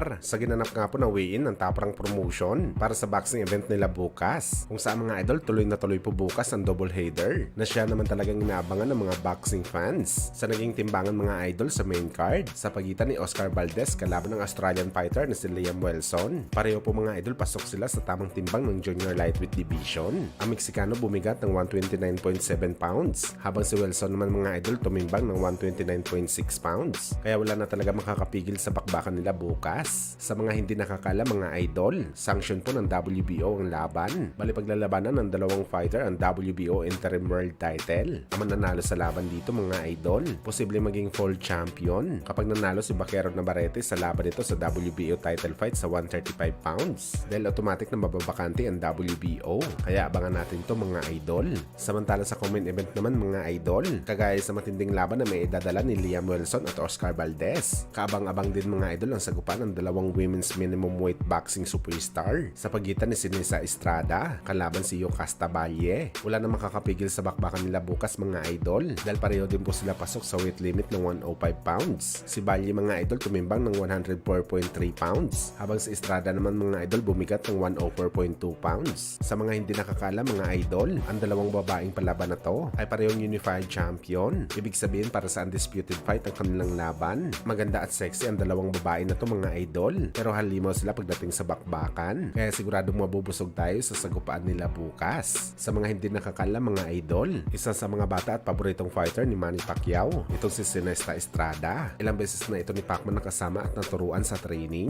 Oscar sa ginanap nga po na weigh-in ng Top Rank promotion para sa boxing event nila bukas. Kung saan mga idol tuloy na tuloy po bukas ang double header na siya naman talagang inaabangan ng mga boxing fans sa naging timbangan mga idol sa main card sa pagitan ni Oscar Valdez kalaban ng Australian fighter na si Liam Wilson. Pareho po mga idol pasok sila sa tamang timbang ng junior lightweight division. Ang Meksikano bumigat ng 129.7 pounds habang si Wilson naman mga idol tumimbang ng 129.6 pounds. Kaya wala na talaga makakapigil sa bakbakan nila bukas. Sa mga hindi nakakala mga idol, sanction po ng WBO ang laban. Bali paglalabanan ng dalawang fighter ang WBO Interim World Title. Ang mananalo sa laban dito mga idol, posible maging full champion kapag nanalo si Vaquero Navarrete sa laban nito sa WBO title fight sa 135 pounds. Dahil automatic na mababakante ang WBO. Kaya abangan natin to mga idol. Samantala sa comment event naman mga idol, kagaya sa matinding laban na may idadala ni Liam Wilson at Oscar Valdez. Kaabang-abang din mga idol ang sagupan ng dalawang women's minimum weight boxing superstar sa pagitan ni Sinisa Estrada kalaban si Yocasta Valle. Wala na makakapigil sa bakbakan nila bukas mga idol dahil pareho din po sila pasok sa weight limit ng 105 pounds. Si Valle mga idol tumimbang ng 104.3 pounds habang si Estrada naman mga idol bumigat ng 104.2 pounds. Sa mga hindi nakakala mga idol, ang dalawang babaeng palaban na to ay parehong unified champion. Ibig sabihin para sa undisputed fight ang kanilang laban. Maganda at sexy ang dalawang babae na to mga idol pero halimaw sila pagdating sa bakbakan. Kaya siguradong mabubusog tayo sa sagupaan nila bukas. Sa mga hindi nakakala mga idol, isa sa mga bata at paboritong fighter ni Manny Pacquiao, itong si Sinesta Estrada. Ilang beses na ito ni Pacman nakasama at naturuan sa training.